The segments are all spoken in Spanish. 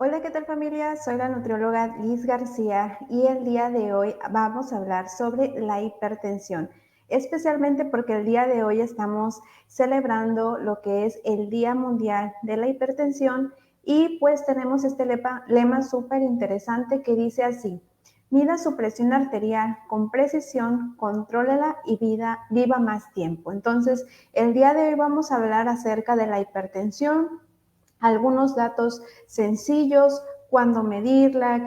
Hola, ¿qué tal familia? Soy la nutrióloga Liz García y el día de hoy vamos a hablar sobre la hipertensión, especialmente porque el día de hoy estamos celebrando lo que es el Día Mundial de la Hipertensión y pues tenemos este lema súper interesante que dice así: mida su presión arterial con precisión, contrólala y viva más tiempo. Entonces, el día de hoy vamos a hablar acerca de la hipertensión, algunos datos sencillos, cuándo medirla,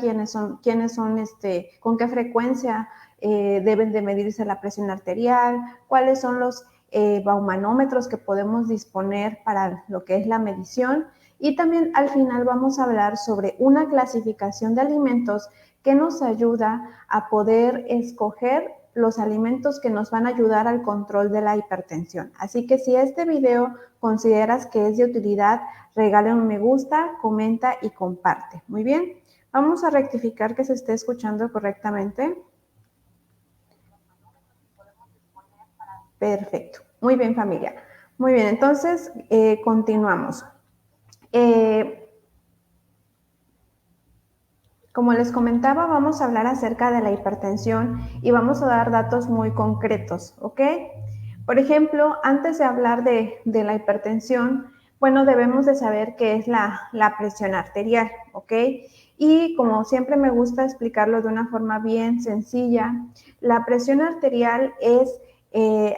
con qué frecuencia deben de medirse la presión arterial, cuáles son los baumanómetros que podemos disponer para lo que es la medición. Y también al final vamos a hablar sobre una clasificación de alimentos que nos ayuda a poder escoger los alimentos que nos van a ayudar al control de la hipertensión. Así que si este video consideras que es de utilidad, regale un me gusta, comenta y comparte. Muy bien, vamos a rectificar que se esté escuchando correctamente. Perfecto. Muy bien, familia. Muy bien, entonces continuamos. Eh, Como les comentaba, vamos a hablar acerca de la hipertensión y vamos a dar datos muy concretos, ¿ok? Por ejemplo, antes de hablar de la hipertensión, bueno, debemos de saber qué es la presión arterial, ¿ok? Y como siempre me gusta explicarlo de una forma bien sencilla, la presión arterial es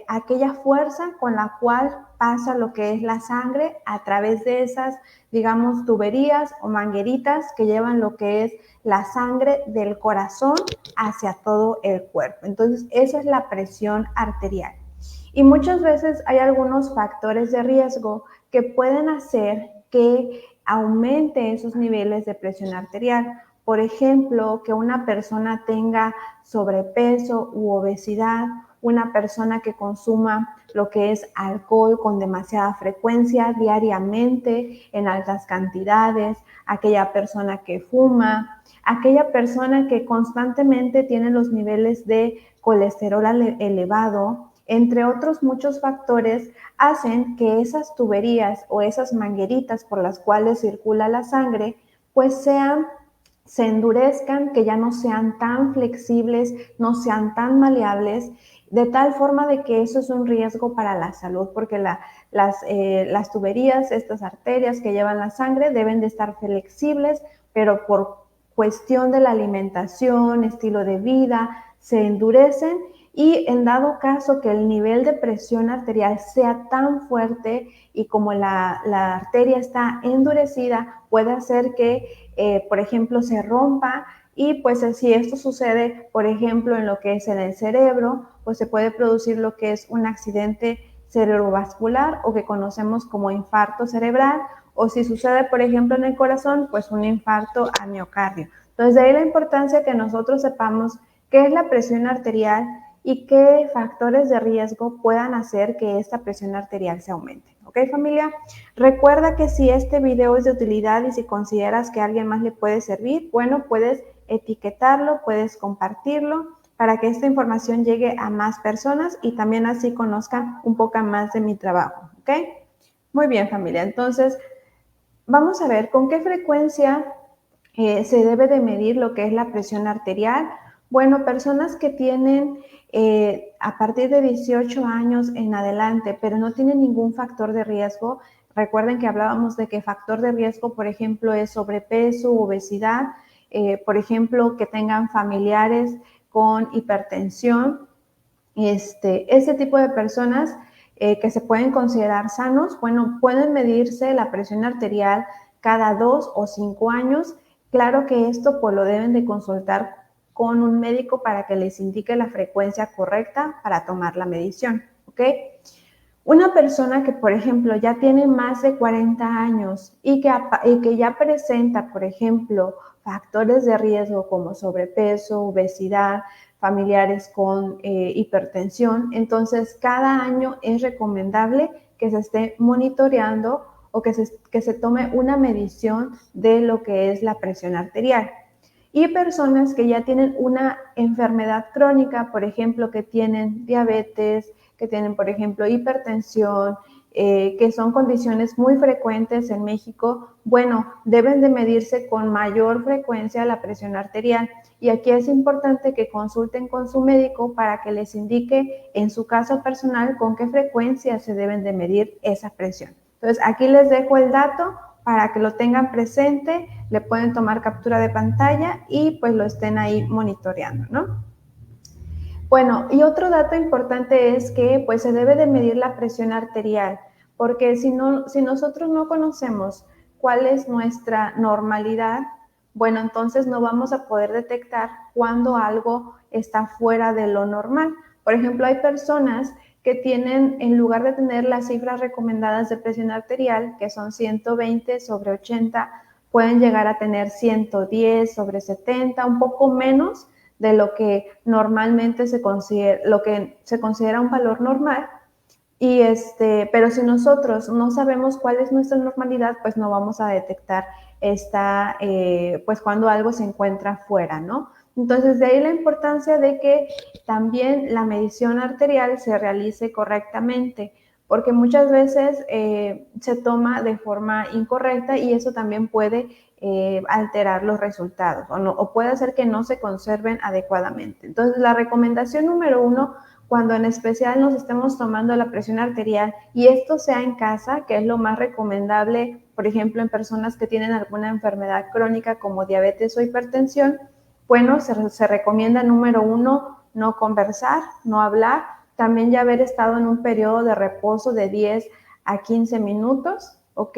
aquella fuerza con la cual pasa lo que es la sangre a través de esas, digamos, tuberías o mangueritas que llevan lo que es la sangre del corazón hacia todo el cuerpo. Entonces, esa es la presión arterial. Y muchas veces hay algunos factores de riesgo que pueden hacer que aumente esos niveles de presión arterial. Por ejemplo, que una persona tenga sobrepeso u obesidad, una persona que consuma lo que es alcohol con demasiada frecuencia diariamente en altas cantidades, aquella persona que fuma, aquella persona que constantemente tiene los niveles de colesterol elevado, entre otros muchos factores, hacen que esas tuberías o esas mangueritas por las cuales circula la sangre, pues se endurezcan, que ya no sean tan flexibles, no sean tan maleables, de tal forma de que eso es un riesgo para la salud, porque las tuberías, estas arterias que llevan la sangre, deben de estar flexibles, pero por cuestión de la alimentación, estilo de vida, se endurecen y en dado caso que el nivel de presión arterial sea tan fuerte y como la arteria está endurecida, puede hacer que, por ejemplo, se rompa y pues si esto sucede, por ejemplo, en lo que es en el cerebro, pues se puede producir lo que es un accidente cerebrovascular o que conocemos como infarto cerebral, o si sucede, por ejemplo, en el corazón, pues un infarto al miocardio. Entonces, de ahí la importancia que nosotros sepamos qué es la presión arterial y qué factores de riesgo puedan hacer que esta presión arterial se aumente. ¿Ok, familia? Recuerda que si este video es de utilidad y si consideras que a alguien más le puede servir, bueno, puedes etiquetarlo, puedes compartirlo para que esta información llegue a más personas y también así conozcan un poco más de mi trabajo. ¿Ok? Muy bien, familia. Entonces, vamos a ver con qué frecuencia se debe de medir lo que es la presión arterial. Bueno, personas que tienen a partir de 18 años en adelante, pero no tienen ningún factor de riesgo. Recuerden que hablábamos de que factor de riesgo, por ejemplo, es sobrepeso, obesidad, por ejemplo, que tengan familiares con hipertensión. Ese tipo de personas que se pueden considerar sanos, bueno, pueden medirse la presión arterial cada 2 o 5 años. Claro que esto pues lo deben de consultar con un médico para que les indique la frecuencia correcta para tomar la medición, ¿ok? Una persona que, por ejemplo, ya tiene más de 40 años y que ya presenta, por ejemplo, factores de riesgo como sobrepeso, obesidad, familiares con hipertensión, entonces cada año es recomendable que se esté monitoreando o que se tome una medición de lo que es la presión arterial. Y personas que ya tienen una enfermedad crónica, por ejemplo, que tienen diabetes, que tienen, por ejemplo, hipertensión, que son condiciones muy frecuentes en México, bueno, deben de medirse con mayor frecuencia la presión arterial. Y aquí es importante que consulten con su médico para que les indique en su caso personal con qué frecuencia se deben de medir esa presión. Entonces, aquí les dejo el dato para que lo tengan presente, le pueden tomar captura de pantalla y pues lo estén ahí monitoreando, ¿no? Bueno, y otro dato importante es que pues se debe de medir la presión arterial, porque si nosotros no conocemos cuál es nuestra normalidad, bueno, entonces no vamos a poder detectar cuando algo está fuera de lo normal. Por ejemplo, hay personas que tienen, en lugar de tener las cifras recomendadas de presión arterial, que son 120/80, pueden llegar a tener 110/70, un poco menos de lo que normalmente se considera un valor normal. Pero si nosotros no sabemos cuál es nuestra normalidad, pues no vamos a detectar pues cuando algo se encuentra fuera, ¿no? Entonces, de ahí la importancia de que también la medición arterial se realice correctamente, porque muchas veces se toma de forma incorrecta y eso también puede alterar los resultados o puede hacer que no se conserven adecuadamente. Entonces, la recomendación número 1, cuando en especial nos estemos tomando la presión arterial y esto sea en casa, que es lo más recomendable, por ejemplo, en personas que tienen alguna enfermedad crónica como diabetes o hipertensión, bueno, se recomienda número 1, no conversar, no hablar, también ya haber estado en un periodo de reposo de 10 a 15 minutos, ¿ok?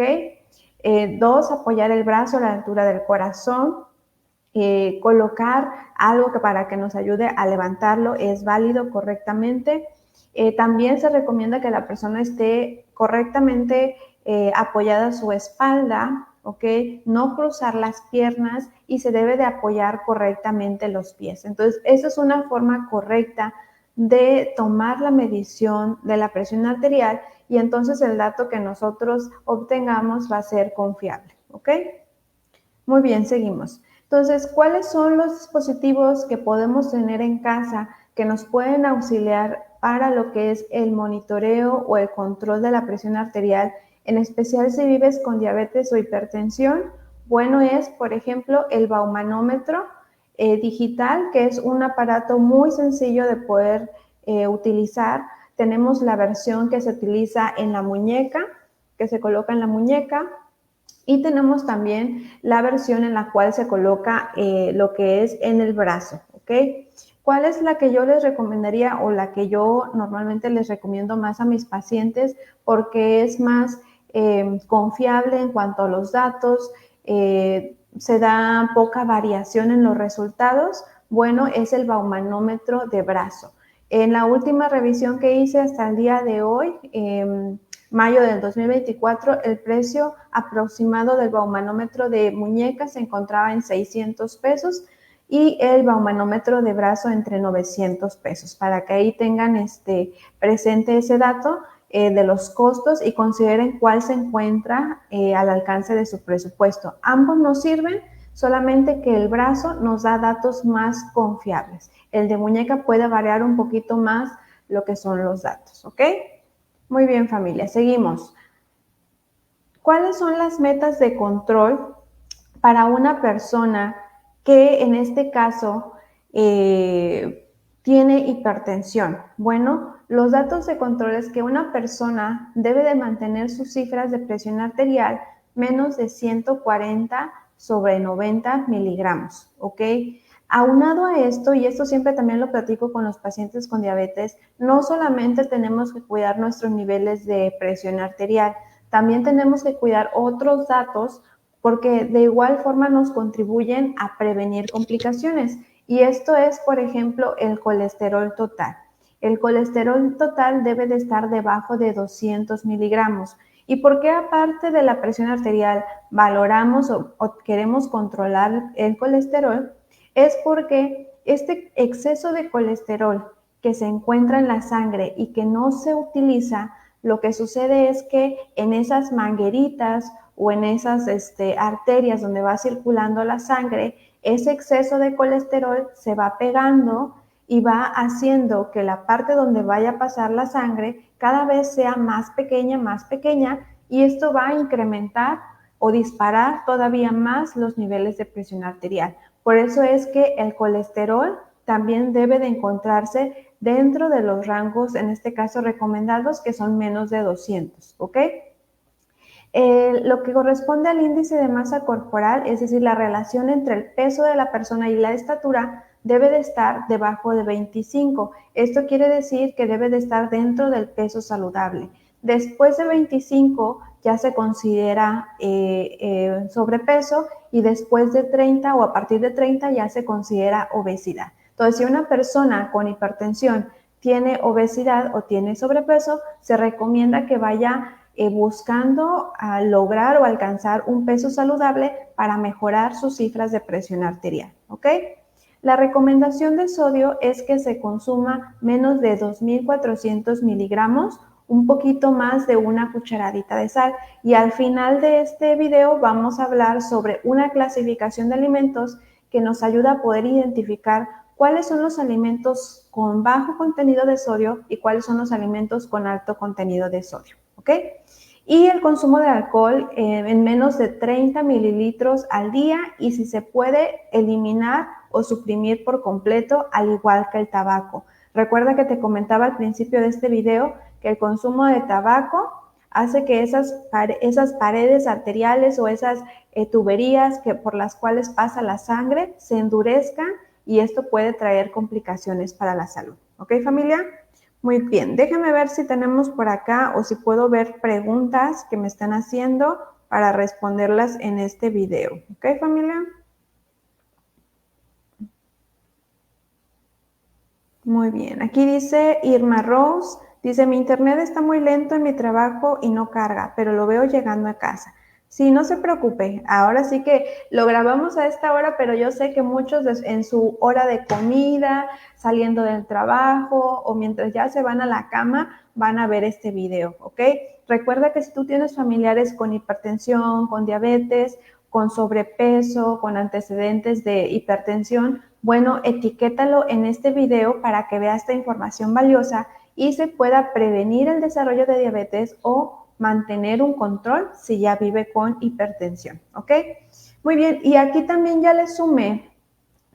2, apoyar el brazo a la altura del corazón, colocar algo para que nos ayude a levantarlo es válido correctamente. También se recomienda que la persona esté correctamente apoyada a su espalda, ¿ok? No cruzar las piernas y se debe de apoyar correctamente los pies. Entonces, esa es una forma correcta de tomar la medición de la presión arterial y entonces el dato que nosotros obtengamos va a ser confiable, ¿ok? Muy bien, seguimos. Entonces, ¿cuáles son los dispositivos que podemos tener en casa que nos pueden auxiliar para lo que es el monitoreo o el control de la presión arterial, en especial si vives con diabetes o hipertensión? Bueno, es, por ejemplo, el baumanómetro digital, que es un aparato muy sencillo de poder utilizar. Tenemos la versión que se utiliza en la muñeca, que se coloca en la muñeca, y tenemos también la versión en la cual se coloca lo que es en el brazo, ¿ok? ¿Cuál es la que yo les recomendaría o la que yo normalmente les recomiendo más a mis pacientes porque es más confiable en cuanto a los datos, se da poca variación en los resultados? Bueno, es el baumanómetro de brazo. En la última revisión que hice hasta el día de hoy, mayo del 2024, el precio aproximado del baumanómetro de muñeca se encontraba en 600 pesos y el baumanómetro de brazo entre 900 pesos, para que ahí tengan presente ese dato de los costos y consideren cuál se encuentra al alcance de su presupuesto. Ambos nos sirven, solamente que el brazo nos da datos más confiables. El de muñeca puede variar un poquito más lo que son los datos, ¿ok? Muy bien, familia, seguimos. ¿Cuáles son las metas de control para una persona que en este caso tiene hipertensión? Bueno, los datos de control es que una persona debe de mantener sus cifras de presión arterial menos de 140/90 miligramos, ¿ok? Aunado a esto, y esto siempre también lo platico con los pacientes con diabetes, no solamente tenemos que cuidar nuestros niveles de presión arterial, también tenemos que cuidar otros datos porque de igual forma nos contribuyen a prevenir complicaciones. Y esto es, por ejemplo, el colesterol total. El colesterol total debe de estar debajo de 200 miligramos. ¿Y por qué aparte de la presión arterial valoramos o queremos controlar el colesterol? Es porque este exceso de colesterol que se encuentra en la sangre y que no se utiliza, lo que sucede es que en esas mangueritas o en esas arterias donde va circulando la sangre, ese exceso de colesterol se va pegando y va haciendo que la parte donde vaya a pasar la sangre cada vez sea más pequeña, y esto va a incrementar o disparar todavía más los niveles de presión arterial. Por eso es que el colesterol también debe de encontrarse dentro de los rangos, en este caso recomendados, que son menos de 200, ¿ok? Lo que corresponde al índice de masa corporal, es decir, la relación entre el peso de la persona y la estatura, debe de estar debajo de 25. Esto quiere decir que debe de estar dentro del peso saludable. Después de 25 ya se considera sobrepeso, y después de 30 o a partir de 30 ya se considera obesidad. Entonces, si una persona con hipertensión tiene obesidad o tiene sobrepeso, se recomienda que vaya buscando a lograr o alcanzar un peso saludable para mejorar sus cifras de presión arterial, ¿ok? La recomendación de sodio es que se consuma menos de 2.400 miligramos, un poquito más de una cucharadita de sal. Y al final de este video vamos a hablar sobre una clasificación de alimentos que nos ayuda a poder identificar cuáles son los alimentos con bajo contenido de sodio y cuáles son los alimentos con alto contenido de sodio, ¿ok? Y el consumo de alcohol en menos de 30 mililitros al día, y si se puede eliminar o suprimir por completo, al igual que el tabaco. Recuerda que te comentaba al principio de este video que el consumo de tabaco hace que esas paredes arteriales o esas tuberías por las cuales pasa la sangre se endurezcan, y esto puede traer complicaciones para la salud. ¿Ok, familia? Muy bien, déjenme ver si tenemos por acá o si puedo ver preguntas que me están haciendo para responderlas en este video. ¿Ok, familia? Muy bien, aquí dice Irma Rose, dice: mi internet está muy lento en mi trabajo y no carga, pero lo veo llegando a casa. Sí, no se preocupe, ahora sí que lo grabamos a esta hora, pero yo sé que muchos en su hora de comida, saliendo del trabajo o mientras ya se van a la cama, van a ver este video, ¿ok? Recuerda que si tú tienes familiares con hipertensión, con diabetes, con sobrepeso, con antecedentes de hipertensión, bueno, etiquétalo en este video para que vea esta información valiosa y se pueda prevenir el desarrollo de diabetes o mantener un control si ya vive con hipertensión, ¿ok? Muy bien, y aquí también ya le sumé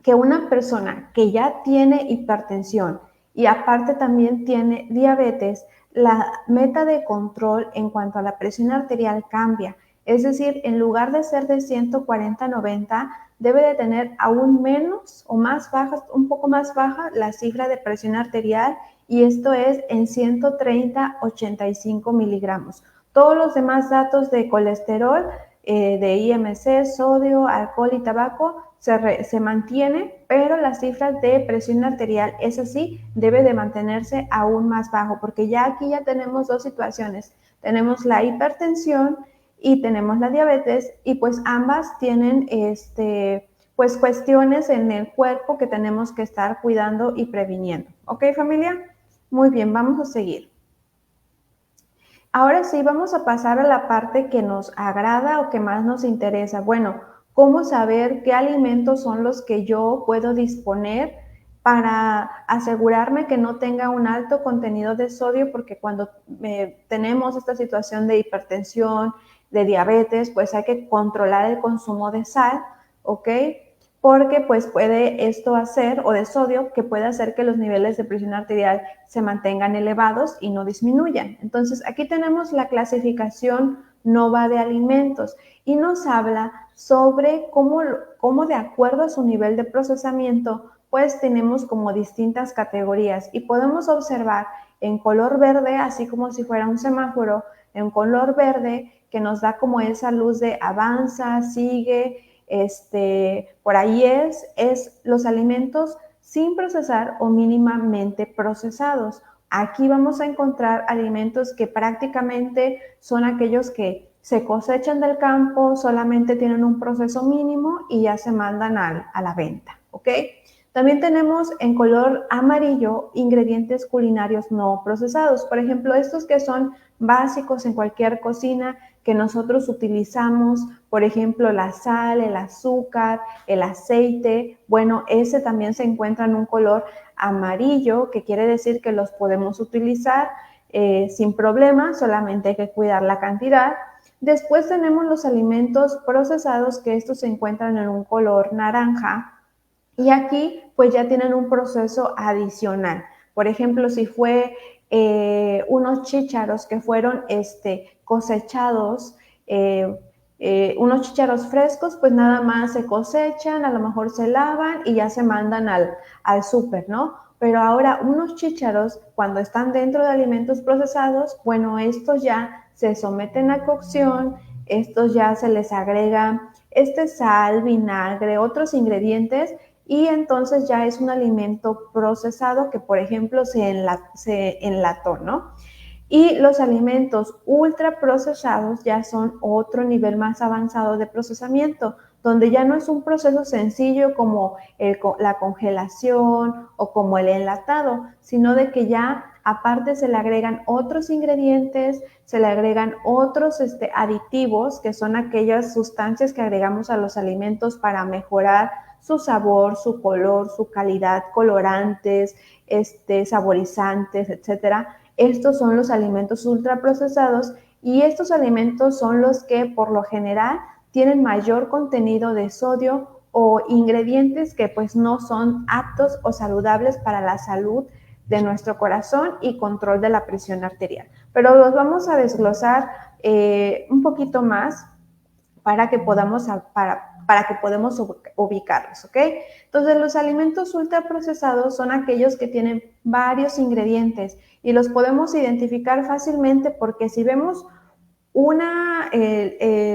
que una persona que ya tiene hipertensión y aparte también tiene diabetes, la meta de control en cuanto a la presión arterial cambia. Es decir, en lugar de ser de 140/90, debe de tener aún menos o más baja, un poco más baja la cifra de presión arterial, y esto es en 130/85 miligramos. Todos los demás datos de colesterol, de IMC, sodio, alcohol y tabaco se mantiene, pero las cifras de presión arterial, es así, debe de mantenerse aún más bajo, porque ya aquí ya tenemos dos situaciones. Tenemos la hipertensión y tenemos la diabetes, y pues ambas tienen pues cuestiones en el cuerpo que tenemos que estar cuidando y previniendo. ¿Ok, familia? Muy bien, vamos a seguir. Ahora sí, vamos a pasar a la parte que nos agrada o que más nos interesa. Bueno, ¿cómo saber qué alimentos son los que yo puedo disponer para asegurarme que no tenga un alto contenido de sodio? Porque cuando tenemos esta situación de hipertensión, de diabetes, pues hay que controlar el consumo de sal, ¿ok? Porque pues puede esto hacer, o de sodio, que puede hacer que los niveles de presión arterial se mantengan elevados y no disminuyan. Entonces, aquí tenemos la clasificación NOVA de alimentos y nos habla sobre cómo de acuerdo a su nivel de procesamiento, pues tenemos como distintas categorías, y podemos observar en color verde, así como si fuera un semáforo, en color verde, que nos da como esa luz de avanza, sigue, por ahí es los alimentos sin procesar o mínimamente procesados. Aquí vamos a encontrar alimentos que prácticamente son aquellos que se cosechan del campo, solamente tienen un proceso mínimo y ya se mandan a la venta, ¿ok? También tenemos en color amarillo ingredientes culinarios no procesados. Por ejemplo, estos que son básicos en cualquier cocina, que nosotros utilizamos, por ejemplo, la sal, el azúcar, el aceite, bueno, ese también se encuentra en un color amarillo, que quiere decir que los podemos utilizar sin problema, solamente hay que cuidar la cantidad. Después tenemos los alimentos procesados, que estos se encuentran en un color naranja, y aquí pues ya tienen un proceso adicional. Por ejemplo, si fue unos chícharos que fueron cosechados, unos chícharos frescos, pues nada más se cosechan, a lo mejor se lavan y ya se mandan al súper, ¿no? Pero ahora unos chícharos, cuando están dentro de alimentos procesados, bueno, estos ya se someten a cocción, estos ya se les agrega sal, vinagre, otros ingredientes, y entonces ya es un alimento procesado que, por ejemplo, se enlató, ¿no? Y los alimentos ultraprocesados ya son otro nivel más avanzado de procesamiento, donde ya no es un proceso sencillo como la congelación o como el enlatado, sino de que ya aparte se le agregan otros ingredientes, se le agregan otros aditivos, que son aquellas sustancias que agregamos a los alimentos para mejorar su sabor, su color, su calidad, colorantes, saborizantes, etcétera. Estos son los alimentos ultraprocesados, y estos alimentos son los que por lo general tienen mayor contenido de sodio o ingredientes que pues no son aptos o saludables para la salud de nuestro corazón y control de la presión arterial. Pero los vamos a desglosar un poquito más para que podamos ubicarlos, ¿ok? Entonces, los alimentos ultraprocesados son aquellos que tienen varios ingredientes y los podemos identificar fácilmente porque si vemos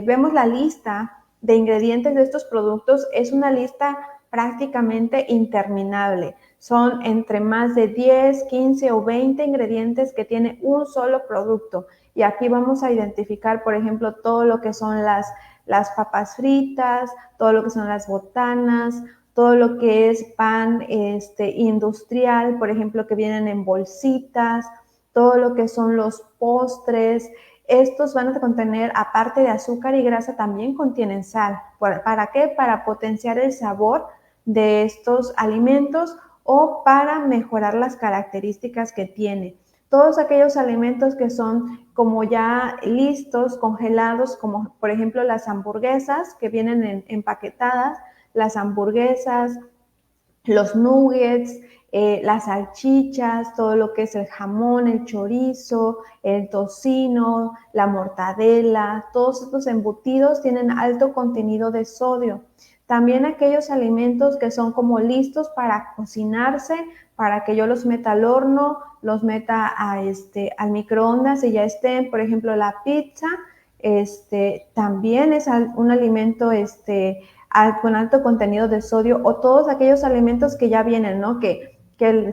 vemos la lista de ingredientes de estos productos, es una lista prácticamente interminable. Son entre más de 10, 15 o 20 ingredientes que tiene un solo producto. Y aquí vamos a identificar, por ejemplo, todo lo que son las papas fritas, todo lo que son las botanas, todo lo que es pan industrial, por ejemplo, que vienen en bolsitas, todo lo que son los postres. Estos van a contener, aparte de azúcar y grasa, también contienen sal. ¿Para qué? Para potenciar el sabor de estos alimentos o para mejorar las características que tiene. Todos aquellos alimentos que son como ya listos, congelados, como por ejemplo las hamburguesas que vienen empaquetadas, las hamburguesas, los nuggets, las salchichas, todo lo que es el jamón, el chorizo, el tocino, la mortadela, todos estos embutidos tienen alto contenido de sodio. También aquellos alimentos que son como listos para cocinarse, para que yo los meta al horno, los meta al microondas y ya estén, por ejemplo, la pizza, también es un alimento con alto contenido de sodio, o todos aquellos alimentos que ya vienen, ¿no? Que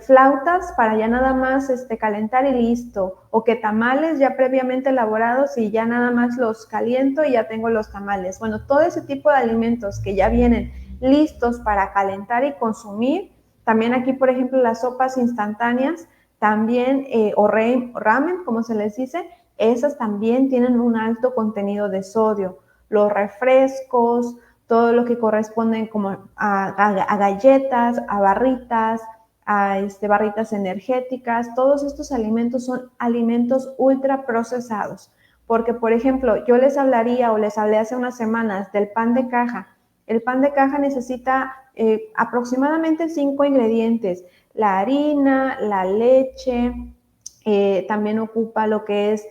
flautas para ya nada más calentar y listo, o que tamales ya previamente elaborados y ya nada más los caliento y ya tengo los tamales. Bueno, todo ese tipo de alimentos que ya vienen listos para calentar y consumir. También aquí, por ejemplo, las sopas instantáneas, también, o ramen, como se les dice, esas también tienen un alto contenido de sodio. Los refrescos, todo lo que corresponde como a galletas, a barritas, a barritas energéticas, todos estos alimentos son alimentos ultraprocesados. Porque, por ejemplo, yo les hablaría o les hablé hace unas semanas del pan de caja. El pan de caja necesita aproximadamente 5 ingredientes: la harina, la leche, también ocupa lo que es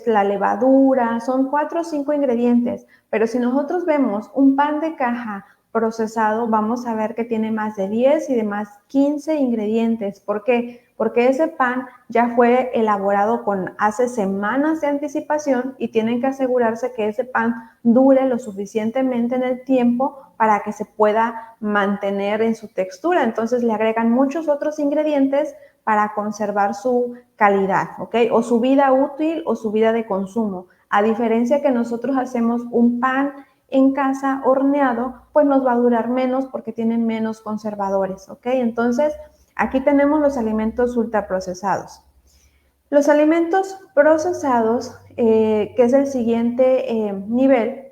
la levadura, son 4 o 5 ingredientes, pero si nosotros vemos un pan de caja procesado, vamos a ver que tiene más de 10 y de más 15 ingredientes. ¿Por qué? Porque ese pan ya fue elaborado con hace semanas de anticipación y tienen que asegurarse que ese pan dure lo suficientemente en el tiempo para que se pueda mantener en su textura. Entonces le agregan muchos otros ingredientes para conservar su calidad, ¿ok? O su vida útil o su vida de consumo. A diferencia que nosotros hacemos un pan en casa horneado, pues nos va a durar menos porque tiene menos conservadores, ¿ok? Entonces, aquí tenemos los alimentos ultraprocesados. Los alimentos procesados, que es el siguiente nivel,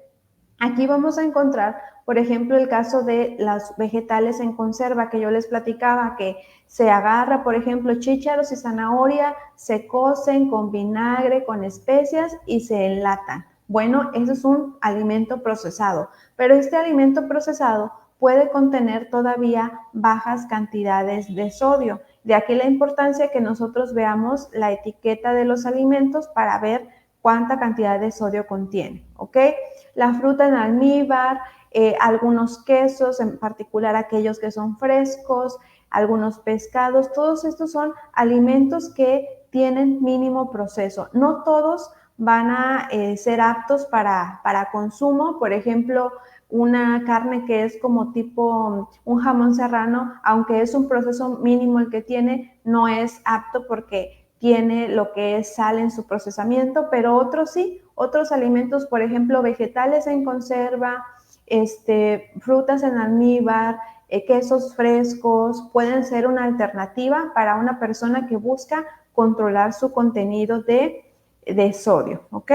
aquí vamos a encontrar, por ejemplo, el caso de los vegetales en conserva que yo les platicaba, que se agarra, por ejemplo, chícharos y zanahoria, se cocen con vinagre, con especias y se enlatan. Bueno, eso es un alimento procesado, pero este alimento procesado puede contener todavía bajas cantidades de sodio. De aquí la importancia que nosotros veamos la etiqueta de los alimentos para ver cuánta cantidad de sodio contiene, ¿ok? La fruta en almíbar, algunos quesos, en particular aquellos que son frescos, algunos pescados, todos estos son alimentos que tienen mínimo proceso. No todos van a ser aptos para consumo, por ejemplo, una carne que es como tipo un jamón serrano, aunque es un proceso mínimo el que tiene, no es apto porque tiene lo que es sal en su procesamiento, pero otros sí, otros alimentos, por ejemplo, vegetales en conserva, frutas en almíbar, quesos frescos, pueden ser una alternativa para una persona que busca controlar su contenido de sodio, ¿ok?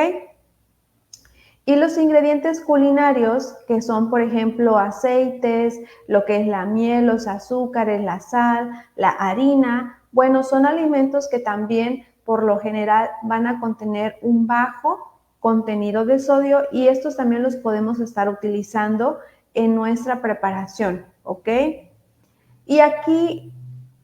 Y los ingredientes culinarios, que son, por ejemplo, aceites, lo que es la miel, los azúcares, la sal, la harina, bueno, son alimentos que también, por lo general, van a contener un bajo contenido de sodio y estos también los podemos estar utilizando en nuestra preparación, ¿ok? Y aquí,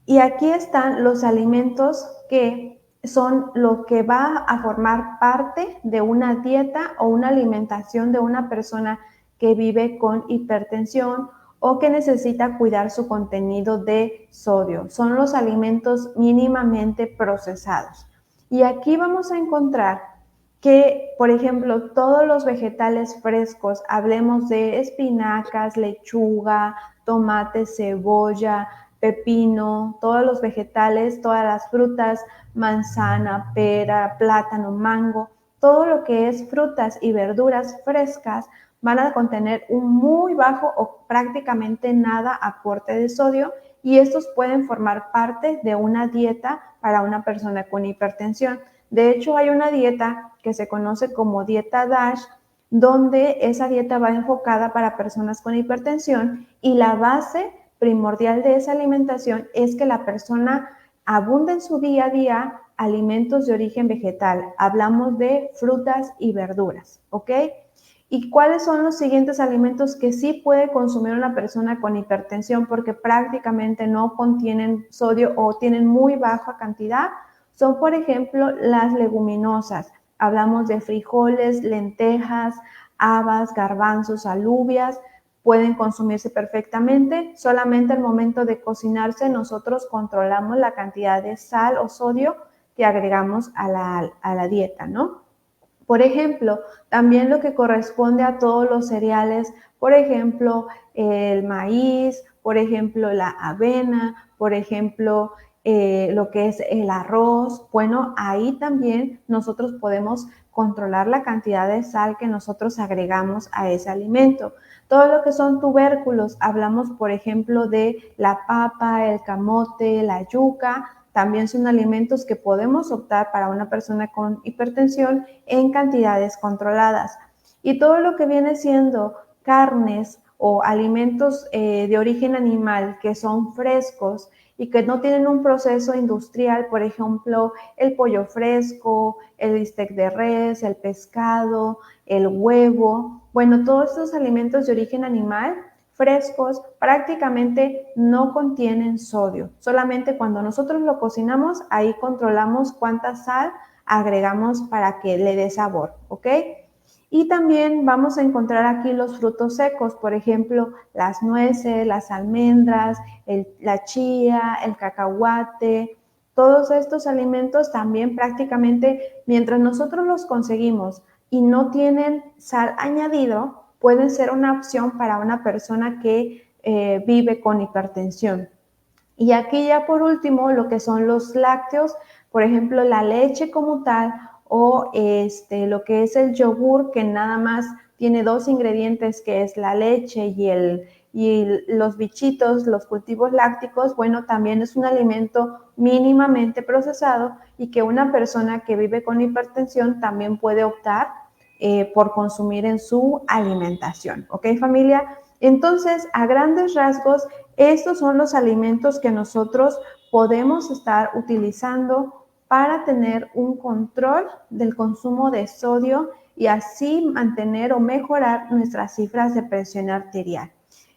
y aquí están los alimentos que son lo que va a formar parte de una dieta o una alimentación de una persona que vive con hipertensión o que necesita cuidar su contenido de sodio. Son los alimentos mínimamente procesados. Y aquí vamos a encontrar que, por ejemplo, todos los vegetales frescos, hablemos de espinacas, lechuga, tomate, cebolla, pepino, todos los vegetales, todas las frutas, manzana, pera, plátano, mango, todo lo que es frutas y verduras frescas van a contener un muy bajo o prácticamente nada aporte de sodio y estos pueden formar parte de una dieta para una persona con hipertensión. De hecho, hay una dieta que se conoce como dieta DASH, donde esa dieta va enfocada para personas con hipertensión y la base primordial de esa alimentación es que la persona abunde en su día a día alimentos de origen vegetal. Hablamos de frutas y verduras, ¿ok? ¿Y cuáles son los siguientes alimentos que sí puede consumir una persona con hipertensión porque prácticamente no contienen sodio o tienen muy baja cantidad? Son, por ejemplo, las leguminosas. Hablamos de frijoles, lentejas, habas, garbanzos, alubias. Pueden consumirse perfectamente. Solamente al momento de cocinarse nosotros controlamos la cantidad de sal o sodio que agregamos a la dieta, ¿no? Por ejemplo, también lo que corresponde a todos los cereales, por ejemplo, el maíz, por ejemplo, la avena, por ejemplo, lo que es el arroz. Bueno, ahí también nosotros podemos controlar la cantidad de sal que nosotros agregamos a ese alimento. Todo lo que son tubérculos, hablamos, por ejemplo, de la papa, el camote, la yuca, también son alimentos que podemos optar para una persona con hipertensión en cantidades controladas. Y todo lo que viene siendo carnes o alimentos de origen animal que son frescos y que no tienen un proceso industrial, por ejemplo, el pollo fresco, el bistec de res, el pescado, el huevo. Bueno, todos estos alimentos de origen animal frescos prácticamente no contienen sodio. Solamente cuando nosotros lo cocinamos, ahí controlamos cuánta sal agregamos para que le dé sabor, ¿ok? Y también vamos a encontrar aquí los frutos secos, por ejemplo, las nueces, las almendras, la chía, el cacahuate. Todos estos alimentos también prácticamente, mientras nosotros los conseguimos y no tienen sal añadido, pueden ser una opción para una persona que vive con hipertensión. Y aquí ya por último, lo que son los lácteos, por ejemplo, la leche como tal o lo que es el yogur, que nada más tiene dos ingredientes, que es la leche y los bichitos, los cultivos lácticos, bueno, también es un alimento mínimamente procesado y que una persona que vive con hipertensión también puede optar por consumir en su alimentación. ¿Ok, familia? Entonces, a grandes rasgos, estos son los alimentos que nosotros podemos estar utilizando para tener un control del consumo de sodio y así mantener o mejorar nuestras cifras de presión arterial.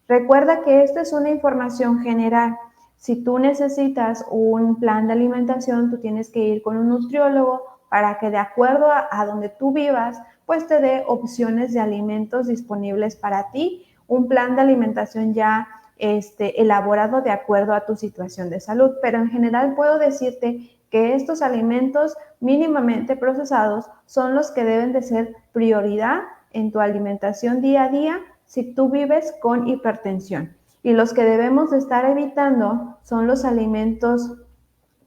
Recuerda que esta es una información general. Si tú necesitas un plan de alimentación, tú tienes que ir con un nutriólogo para que de acuerdo a donde tú vivas, pues te dé opciones de alimentos disponibles para ti, un plan de alimentación ya elaborado de acuerdo a tu situación de salud. Pero en general puedo decirte que estos alimentos mínimamente procesados son los que deben de ser prioridad en tu alimentación día a día si tú vives con hipertensión. Y los que debemos de estar evitando son los alimentos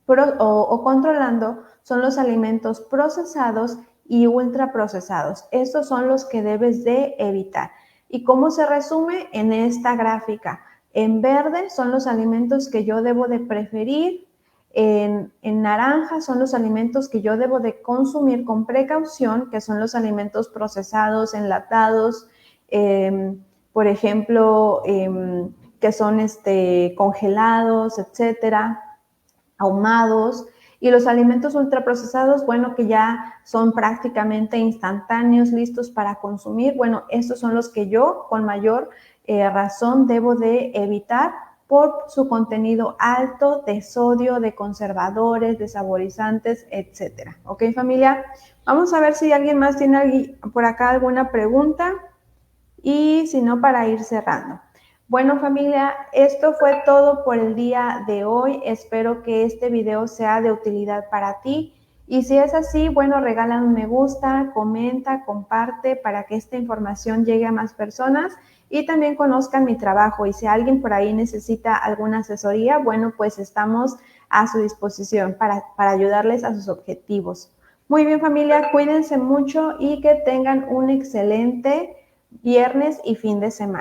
o controlando son los alimentos procesados y ultraprocesados. Estos son los que debes de evitar. ¿Y cómo se resume en esta gráfica? En verde son los alimentos que yo debo de preferir. En naranja son los alimentos que yo debo de consumir con precaución, que son los alimentos procesados, enlatados, por ejemplo, que son congelados, etcétera, ahumados. Y los alimentos ultraprocesados, bueno, que ya son prácticamente instantáneos, listos para consumir, bueno, estos son los que yo con mayor razón debo de evitar por su contenido alto de sodio, de conservadores, de saborizantes, etcétera. ¿Ok, familia? Vamos a ver si alguien más tiene por acá alguna pregunta y si no, para ir cerrando. Bueno, familia, esto fue todo por el día de hoy. Espero que este video sea de utilidad para ti. Y si es así, bueno, regala un me gusta, comenta, comparte para que esta información llegue a más personas y también conozcan mi trabajo. Y si alguien por ahí necesita alguna asesoría, bueno, pues estamos a su disposición para ayudarles a sus objetivos. Muy bien, familia, cuídense mucho y que tengan un excelente viernes y fin de semana.